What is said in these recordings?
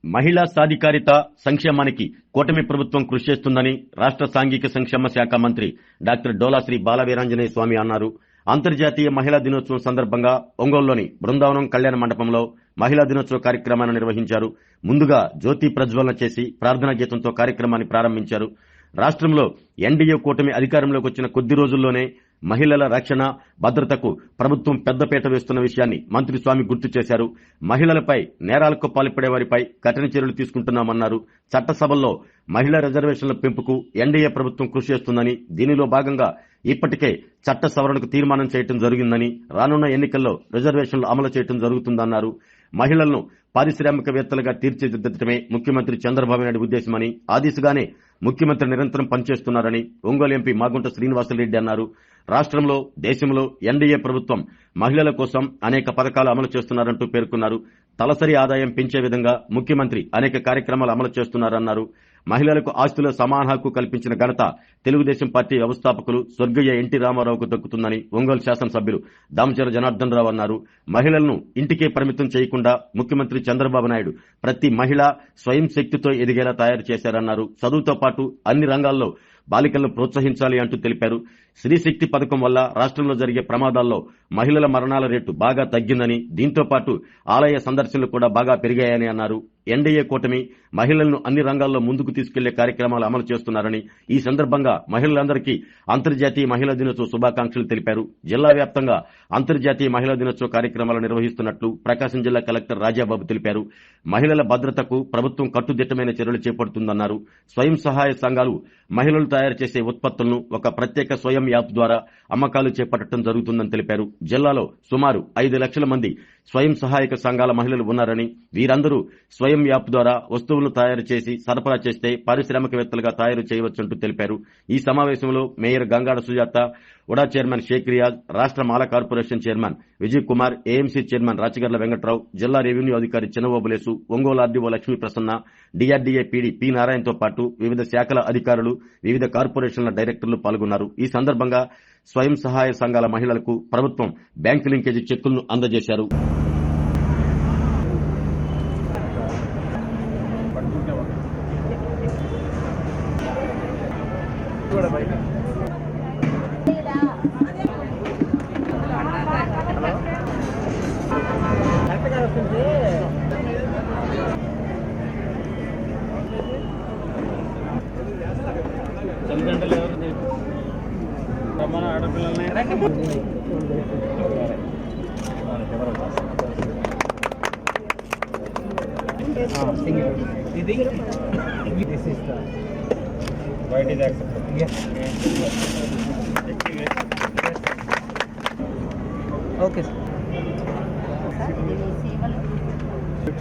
మహిళా సాధికారిత సంక్షేమానికి కూటమి ప్రభుత్వం కృషి చేస్తుందని రాష్ట్ర సాంఘిక సంక్షేమ శాఖ మంత్రి డాక్టర్ డోలాశ్రీ బాలవీరాంజనేయ స్వామి అన్నారు. అంతర్జాతీయ మహిళా దినోత్సవం సందర్భంగా ఒంగోలులోని బృందావనం కళ్యాణ మండపంలో మహిళా దినోత్సవ కార్యక్రమాన్ని నిర్వహించారు. ముందుగా జ్యోతి ప్రజ్వలన చేసి ప్రార్థనా గీతంతో కార్యక్రమాన్ని ప్రారంభించారు. రాష్ట్రంలో ఎన్డీఏ కూటమి అధికారంలోకి వచ్చిన కొద్ది రోజుల్లోనే మహిళల రక్షణ భద్రతకు ప్రభుత్వం పెద్దపీట వేస్తున్న విషయాన్ని మంత్రి స్వామి గుర్తు చేశారు. మహిళలపై నేరాలకు పాల్పడే వారిపై కఠిన చర్యలు తీసుకుంటున్నామన్నారు. చట్టసభల్లో మహిళా రిజర్వేషన్ల పెంపుకు ఎన్డీఏ ప్రభుత్వం కృషి చేస్తుందని, దీనిలో భాగంగా ఇప్పటికే చట్ట సవరణకు తీర్మానం చేయడం జరిగిందని, రానున్న ఎన్నికల్లో రిజర్వేషన్లు అమలు చేయడం జరుగుతుందన్నారు. మహిళలను పారిశ్రామికవేత్తలుగా తీర్చిదిద్దడమే ముఖ్యమంత్రి చంద్రబాబు నాయుడు ఉద్దేశమని, ఆ దిశగానే ముఖ్యమంత్రి నిరంతరం పనిచేస్తున్నారని ఒంగోలు ఎంపీ మాగుంట శ్రీనివాసరెడ్డి అన్నారు. రాష్ట్రంలో, దేశంలో ఎన్డీఏ ప్రభుత్వం మహిళల కోసం అనేక పథకాలు అమలు చేస్తున్నారంటూ పేర్కొన్నారు. తలసరి ఆదాయం పెంచే విధంగా ముఖ్యమంత్రి అనేక కార్యక్రమాలు అమలు చేస్తున్నారన్నారు. మహిళలకు ఆస్తిలో సమాన హక్కు కల్పించిన ఘనత తెలుగుదేశం పార్టీ వ్యవస్థాపకులు స్వర్గీయ ఎన్టీ రామారావుకు దక్కుతుందని ఒంగోలు శాసనసభ్యులు దామచర్ల జనార్దన్ రావు అన్నారు. మహిళలను ఇంటికే పరిమితం చేయకుండా ముఖ్యమంత్రి చంద్రబాబు నాయుడు ప్రతి మహిళ స్వయం శక్తితో ఎదిగేలా తయారు చేశారన్నారు. చదువుతో పాటు అన్ని రంగాల్లో బాలికలను ప్రోత్సహించాలి అంటూ తెలిపారు. స్త్రీశక్తి పథకం వల్ల రాష్ట్రంలో జరిగే ప్రమాదాల్లో మహిళల మరణాల రేటు బాగా తగ్గిందని, దీంతో పాటు ఆలయ సందర్శనలు కూడా బాగా పెరిగాయని అన్నారు. ఎన్డీఏ కూటమి మహిళలను అన్ని రంగాల్లో ముందుకు తీసుకెళ్లే కార్యక్రమాలు అమలు చేస్తున్నారని, ఈ సందర్భంగా మహిళలందరికీ అంతర్జాతీయ మహిళా దినోత్సవ శుభాకాంక్షలు తెలిపారు. జిల్లా వ్యాప్తంగా అంతర్జాతీయ మహిళా దినోత్సవ కార్యక్రమాలు నిర్వహిస్తున్నట్లు ప్రకాశం జిల్లా కలెక్టర్ రాజాబాబు తెలిపారు. మహిళల భద్రతకు ప్రభుత్వం కట్టుదిట్టమైన చర్యలు చేపడుతుందన్నారు. స్వయం సహాయ సంఘాలు మహిళలు తయారు చేసే ఉత్పత్తులను ఒక ప్రత్యేక స్వయం యాప్ ద్వారా అమ్మకాలు చేపట్టడం జరుగుతుందని తెలిపారు. జిల్లాలో సుమారు 5 లక్షల మంది స్వయం సహాయక సంఘాల మహిళలు ఉన్నారని, వీరందరూ స్వయం యాప్ ద్వారా వస్తువులను తయారు చేసి సరఫరా చేస్తే పారిశ్రామికవేత్తలుగా తయారు చేయవచ్చంటూ తెలిపారు. ఈ సమావేశంలో mayor Gangada Sujatha, UDA chairman Sheikh Riyaz, రాష్ట్ర Mala corporation chairman Vijay Kumar, AMC chairman Rachagarla Venkatrao, జిల్లా రెవెన్యూ అధికారి Chinnababulesu, Ongole RDO Lakshmi Prasanna, DRDA PD P నారాయణతో పాటు వివిధ శాఖల అధికారులు, వివిధ కార్పొరేషన్ల డైరెక్టర్లు పాల్గొన్నారు. ఈ సందర్భంగా స్వయం సహాయ సంఘాల మహిళలకు ప్రభుత్వం బ్యాంకు లింకేజీ చెక్కులను అందజేశారు. Why did accept? Yes. Okay.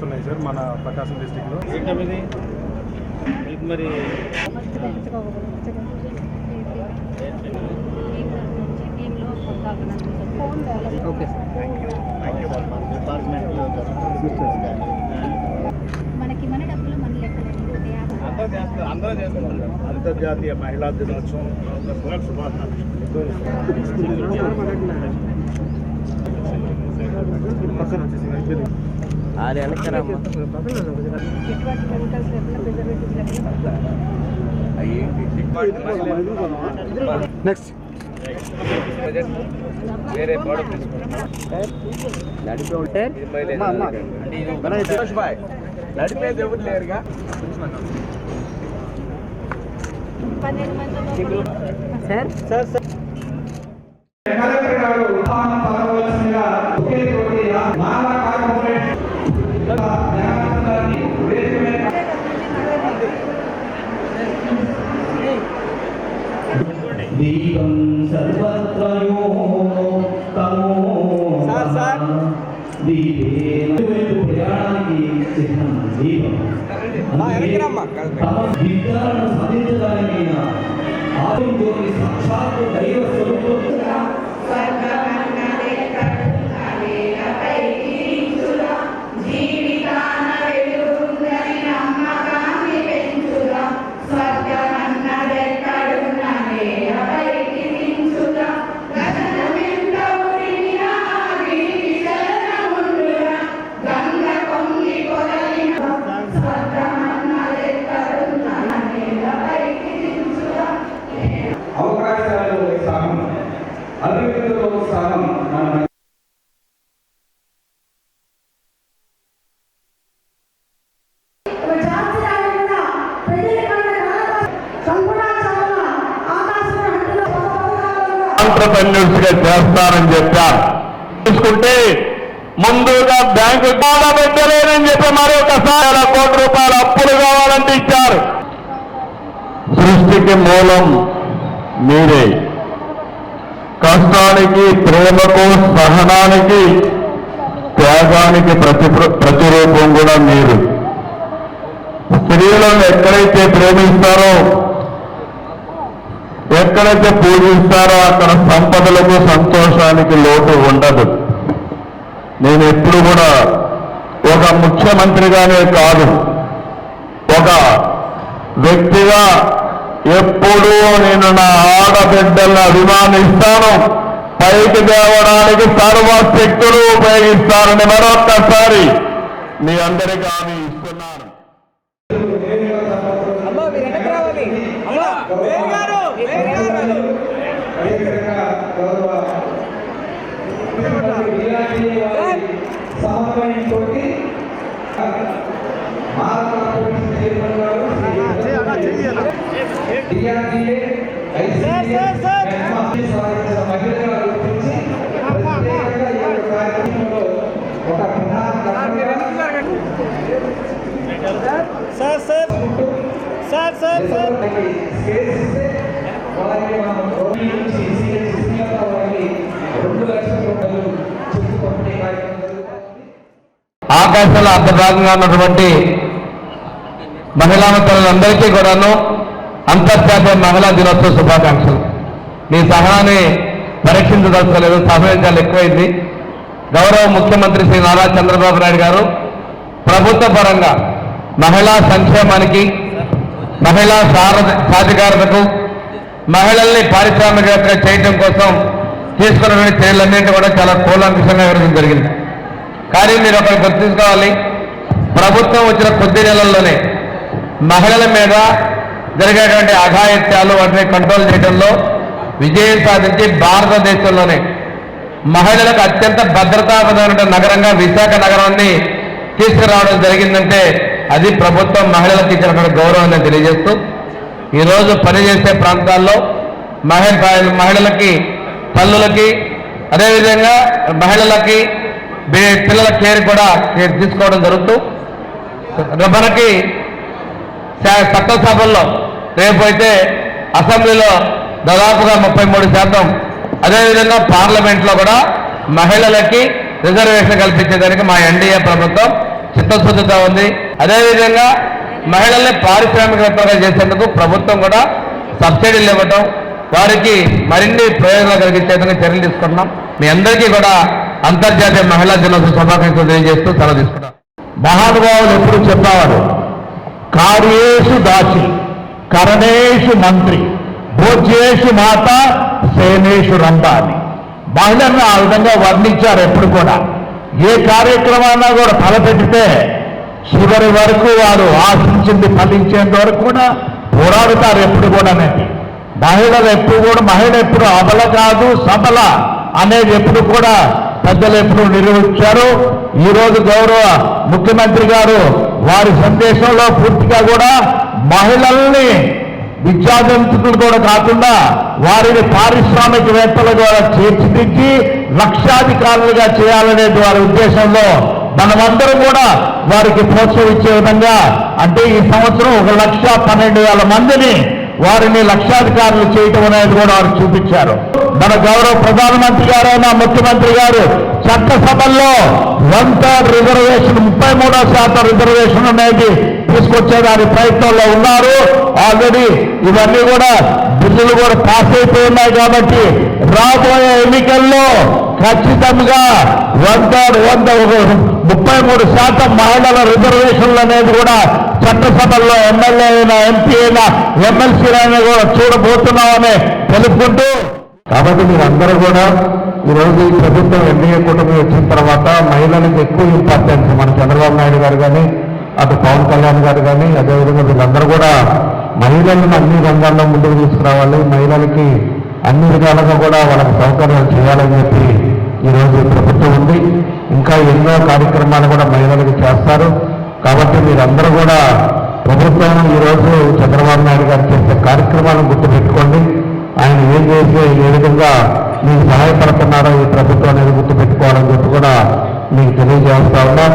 ఉన్నాయి సార్ మన ప్రకాశం డిస్ట్రిక్ట్ లో. ఏంటది మరి okay sir, thank you sir. మన డిపార్ట్మెంట్ లో అందరూ చేస్తున్నారు. అంతర్జాతీయ మహిళా దినోత్సవం శుభాకాంక్షలు. నెక్స్ట్ వేరే నడిపే ఉంటే నడిపేది ఎవరు లేరుగా. సార్ సార్ సార్ దీపం సర్వత్రయో ప్రయాణానికి చిహ్నం దీపం. విద్యాలను సాధించడానికి ఆరోగ్యోగి సాక్షాత్తు దైవ స్వరూపం. ఆంటర్‌ప్రెన్యూర్స్ గా చేస్తారని చెప్పారు. తీసుకుంటే ముందుగా బ్యాంకు కూడా పెట్టలేదని చెప్పి మరొకసారి 1,000 కోట్ల రూపాయల అప్పులు కావాలంటే ఇచ్చారు. సృష్టికి మూలం మీరే. కష్టానికి, ప్రేమకు, సహనానికి, త్యాగానికి ప్రతిరూపం కూడా మీరు. స్త్రీలను ఎక్కడైతే ప్రేమిస్తారో, ఎక్కడైతే పూజిస్తారో అక్కడ సంపదలకు, సంతోషానికి లోటు ఉండదు. నేను ఎప్పుడు కూడా ఒక ముఖ్యమంత్రిగానే కాదు, ఒక వ్యక్తిగా ఎప్పుడూ నేను నా ఆడబిడ్డలను అభిమానిస్తాను. పైకి తేవడానికి సర్వశక్తులు ఉపయోగిస్తారని మరొక్కసారి మీ అందరికీ హామీ ఇస్తున్నాను. ఆకాశంలో అంతర్భాగంగా ఉన్నటువంటి మహిళా మిత్రులందరికీ కూడాను అంతర్జాతీయ మహిళా దినోత్సవ శుభాకాంక్షలు. మీ సహనాన్ని పరీక్షించదలుచుకోలేదు, సమయం చాలా ఎక్కువైంది. గౌరవ ముఖ్యమంత్రి శ్రీ నారా చంద్రబాబు నాయుడు గారు ప్రభుత్వ పరంగా మహిళా సంక్షేమానికి, మహిళా సాధికారతకు, మహిళల్ని పారిశ్రామికవేత్తగా చేయడం కోసం తీసుకున్న చర్యలన్నింటి కూడా చాలా కూలంకషంగా వివరించడం జరిగింది. కానీ మీరు ఒకటి గుర్తుంచుకోవాలి, ప్రభుత్వం వచ్చిన కొద్ది నెలల్లోనే మహిళల మీద జరిగేటువంటి అఘాయిత్యాలు వాటిని కంట్రోల్ చేయడంలో విజయం సాధించి భారతదేశంలోనే మహిళలకు అత్యంత భద్రతాపరమైన నగరంగా విశాఖ నగరాన్ని తీసుకురావడం జరిగిందంటే అది ప్రభుత్వం మహిళలకు ఇచ్చినటువంటి గౌరవాన్ని తెలియజేస్తూ, ఈరోజు పనిచేసే ప్రాంతాల్లో మహిళలకి, తల్లులకి, అదేవిధంగా మహిళలకి పిల్లల కేర్ కూడా తీసుకోవడం జరుగుతూ మనకి చట్టసభల్లో రేపు అయితే అసెంబ్లీలో దాదాపుగా 33%, అదేవిధంగా పార్లమెంట్లో కూడా మహిళలకి రిజర్వేషన్ కల్పించేదానికి మా ఎన్డీఏ ప్రభుత్వం చిత్తశుద్ధితో ఉంది. అదేవిధంగా మహిళల్ని పారిశ్రామికవేత్తలుగా చేసేందుకు ప్రభుత్వం కూడా సబ్సిడీలు ఇవ్వటం, వారికి మరిన్ని ప్రయోజనాలు కలిగించేందుకు చర్యలు తీసుకుంటున్నాం. మీ అందరికీ కూడా అంతర్జాతీయ మహిళా దినోత్సవ శుభాకాంక్షలు తెలియజేస్తూ సెలవు తీసుకున్నాం. మహానుభావులు ఎప్పుడు చెప్పేవారు, కార్యేషు దాసి, కరణేషు మంత్రి, భోజ్యేషు మాత, సేనేషు రంభ అని మహిళలను ఆ విధంగా వర్ణించారు. ఎప్పుడు కూడా ఏ కార్యక్రమాన్నా కూడా తలపెట్టితే చివరి వరకు వారు ఆశించింది ఫలించేంత వరకు కూడా పోరాడుతారు. ఎప్పుడు కూడా మహిళలు ఎప్పుడు కూడా, మహిళ ఎప్పుడు అబల కాదు సబల అనేది ఎప్పుడు కూడా పెద్దలు ఎప్పుడు నిరూపించారు. ఈరోజు గౌరవ ముఖ్యమంత్రి గారు వారి సందేశంలో పూర్తిగా కూడా మహిళల్ని విద్యావంతులు కూడా కాకుండా వారిని పారిశ్రామికవేత్తలు కూడా తీర్చిదిద్ది లక్షాధికారులుగా చేయాలనే వారి ఉద్దేశంలో మనమందరం కూడా వారికి ప్రోత్సహించే విధంగా, అంటే ఈ సంవత్సరం 1,12,000 మందిని వారిని లక్షాధికారులు చేయటం అనేది కూడా వారు చూపించారు. మన గౌరవ ప్రధానమంత్రి గారైన ముఖ్యమంత్రి గారు చట్టసభల్లో 1/3 రిజర్వేషన్, 33% రిజర్వేషన్ అనేది తీసుకొచ్చేదాని ప్రయత్నంలో ఉన్నారు. ఆల్రెడీ ఇవన్నీ కూడా బిల్లులు కూడా పాస్ అయిపోయి ఉన్నాయి. కాబట్టి రాబోయే ఎన్నికల్లో ఖచ్చితంగా 33% మహిళల రిజర్వేషన్లు అనేది కూడా చట్టసభల్లో ఎమ్మెల్యే అయినా, ఎంపీ అయినా, ఎమ్మెల్సీలైనా కూడా చూడబోతున్నామని తెలుపుకుంటూ, కాబట్టి మీరందరూ కూడా ఈరోజు ఈ ప్రభుత్వం ఎన్డీఏ కూటమి వచ్చిన తర్వాత మహిళలకు ఎక్కువ ఇంపార్టెన్స్, మన చంద్రబాబు నాయుడు గారు కానీ, అటు పవన్ కళ్యాణ్ గారు కానీ, అదేవిధంగా వీళ్ళందరూ కూడా మహిళలను అన్ని రంగాల్లో ముందుకు తీసుకురావాలి, మహిళలకి అన్ని విధాలుగా కూడా వాళ్ళకి సౌకర్యాలు చేయాలని చెప్పి ఈరోజు ప్రభుత్వం ఉంది. ఇంకా ఎన్నో కార్యక్రమాలు కూడా మహిళలకు చేస్తారు. కాబట్టి మీరందరూ కూడా ప్రభుత్వం ఈరోజు చంద్రబాబు నాయుడు గారు చేసే కార్యక్రమాలను గుర్తుపెట్టుకోండి. ఆయన ఏం చేసే ఏ విధంగా మీకు సహాయపడుతున్నారో ఈ ప్రభుత్వం అనేది గుర్తుపెట్టుకోవాలని చెప్పి కూడా మీకు తెలియజేస్తా ఉన్నాం.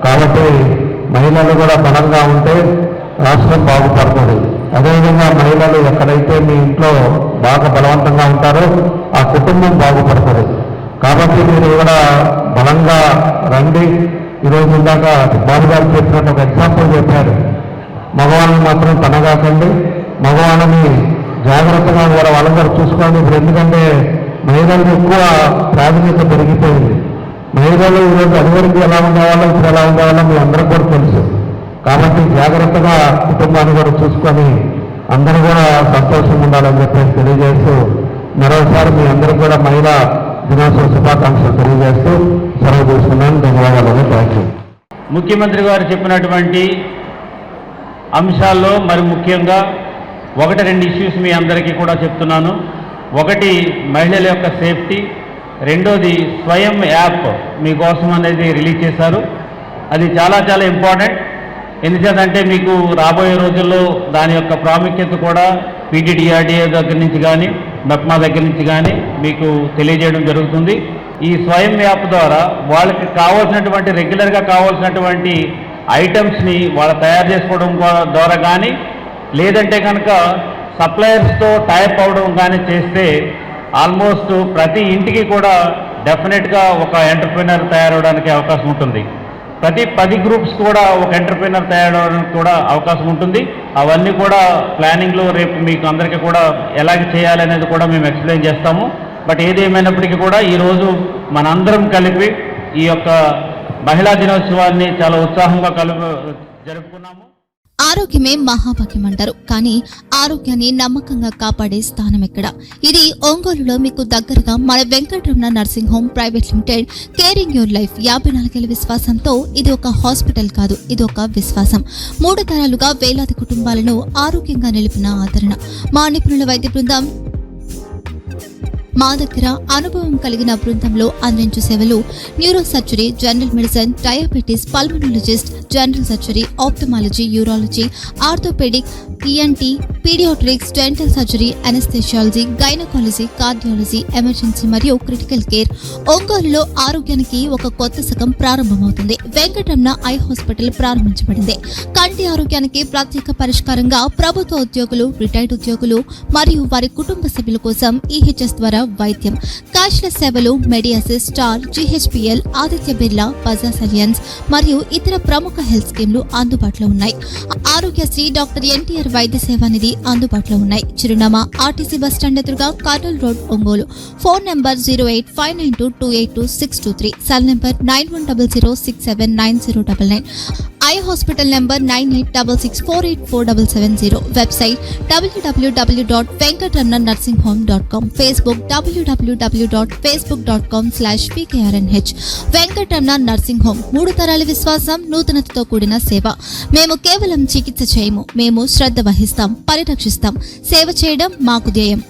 కాబట్టి మహిళలు కూడా బలంగా ఉంటే రాష్ట్రం బాగుపడుతుంది. అదేవిధంగా మహిళలు ఎక్కడైతే మీ ఇంట్లో బాగా బలవంతంగా ఉంటారో ఆ కుటుంబం బాగుపడుతుంది. కాబట్టి మీరు కూడా బలంగా రండి. ఈరోజు ఇందాక బాబు గారు చెప్పినట్టు ఒక ఎగ్జాంపుల్ చెప్పారు. మగవాళ్ళని మాత్రం తనగాకండి, మగవాళ్ళని జాగ్రత్తగా కూడా వాళ్ళందరూ చూసుకోండి. ఇప్పుడు ఎందుకంటే మహిళలకు ఎక్కువ ప్రాధాన్యత పెరిగిపోయింది. మహిళలు ఈరోజు అదివరకు ఎలా ఉండేవాళ్ళో ఇప్పుడు ఎలా ఉండేవాళ్ళో మీ అందరికీ కూడా తెలుసు. కాబట్టి జాగ్రత్తగా కుటుంబాన్ని కూడా చూసుకొని అందరూ కూడా సంతోషంగా ఉండాలని చెప్పేసి తెలియజేస్తూ మరోసారి మీ అందరికీ కూడా మహిళా దినోత్సవ శుభాకాంక్షలు తెలియజేస్తూ సెలవు తీసుకున్నాను. ధన్యవాదాలు. Thank you. ముఖ్యమంత్రి గారు చెప్పినటువంటి అంశాల్లో మరి ముఖ్యంగా 1-2 ఇష్యూస్ మీ అందరికీ కూడా చెప్తున్నాను. ఒకటి మహిళల యొక్క సేఫ్టీ, రెండోది స్వయం యాప్ మీకోసం అనేది రిలీజ్ చేశారు. అది చాలా చాలా ఇంపార్టెంట్. ఎందుకంటే మీకు రాబోయే రోజుల్లో దాని యొక్క ప్రాముఖ్యత కూడా పీడీడీఆర్డీఏ దగ్గర నుంచి కానీ మెప్మా దగ్గర నుంచి కానీ మీకు తెలియజేయడం జరుగుతుంది. ఈ స్వయం యాప్ ద్వారా వాళ్ళకి కావాల్సినటువంటి రెగ్యులర్గా కావాల్సినటువంటి ఐటమ్స్ని వాళ్ళు తయారు చేసుకోవడం ద్వారా కానీ లేదంటే కనుక సప్లయర్స్తో టైప్ అవడం కానీ చేస్తే ఆల్మోస్ట్ ప్రతి ఇంటికి కూడా డెఫినెట్గా ఒక ఎంటర్ప్రినర్ తయారవడానికి అవకాశం ఉంటుంది. ప్రతి 10 గ్రూప్స్ కూడా ఒక ఎంటర్ప్రినర్ తయారవడానికి కూడా అవకాశం ఉంటుంది. అవన్నీ కూడా ప్లానింగ్లో రేపు మీకు అందరికీ కూడా ఎలాగ చేయాలనేది కూడా మేము ఎక్స్ప్లెయిన్ చేస్తాము. బట్ ఏదేమైనప్పటికీ కూడా ఈరోజు మనందరం కలిపి ఈ యొక్క మహిళా దినోత్సవాన్ని చాలా ఉత్సాహంగా జరుపుకున్నాము. ఆరోగ్యమే మహాభాగ్యం అంటారు, కానీ ఆరోగ్యాన్ని నమ్మకంగా కాపాడే స్థానం ఎక్కడ? ఇది ఒంగోలులో మీకు దగ్గరగా మన Venkataramana nursing home private limited. Caring your life 54 ఏళ్ల విశ్వాసంతో ఇది ఒక హాస్పిటల్ కాదు, ఇది ఒక విశ్వాసం. 3 తరాలుగా వేలాది కుటుంబాలను ఆరోగ్యంగా నిలిపిన ఆదరణ. మా నిపుణుల వైద్య బృందం మా దగ్గర అనుభవం కలిగిన బృందంలో అందించే సేవలు neuro surgery, general medicine, diabetes, pulmonologist, general surgery, ophthalmology, urology, orthopaedic, ENT, paediatrics, dental surgery, anaesthesiology, gynaecology, cardiology, emergency మరియు క్రిటికల్ కేర్. ఒంగోలులో ఆరోగ్యానికి ఒక కొత్త శకం ప్రారంభమవుతుంది. వెంకటరమణ ఐ హాస్పిటల్ ప్రారంభించబడింది. కంటి ఆరోగ్యానికి ప్రత్యేక పరిష్కారంగా ప్రభుత్వ ఉద్యోగులు, రిటైర్డ్ ఉద్యోగులు మరియు వారి కుటుంబ సభ్యుల కోసం ఈహెచ్ఎస్ ద్వారా వైద్యం, క్యాష్లెస్ సేవలు, మెడియాసిస్, స్టార్, జీహెచ్పీఎల్, ఆదిత్య బిర్లా, బజాజ్ అలియన్స్ మరియు ఇతర ప్రముఖ హెల్త్ స్కీమ్లు అందుబాటులో ఉన్నాయి. ఆరోగ్యశ్రీ, డాక్టర్ ఎన్టీఆర్ వైద్య సేవానిధి అందుబాటులో ఉన్నాయి. చిరునామా ఆర్టీసీ బస్టాండ్ ఎదురుగా, Kurnool road, Ongole. Phone number 08592282623, cell number 9100679099, eye hospital number 9866484770, website www.venkatramanarsinghome.com, Facebook www.facebook.com/pkrnh. Venkataramana nursing home, 3 తరాల విశ్వాసం, నూతనతతో కూడిన సేవ. మేము కేవలం చికిత్స చేయము, మేము శ్రద్ధ వహిస్తాం, పరిరక్షిస్తాం. సేవ చేయడం మాకు ధ్యేయం.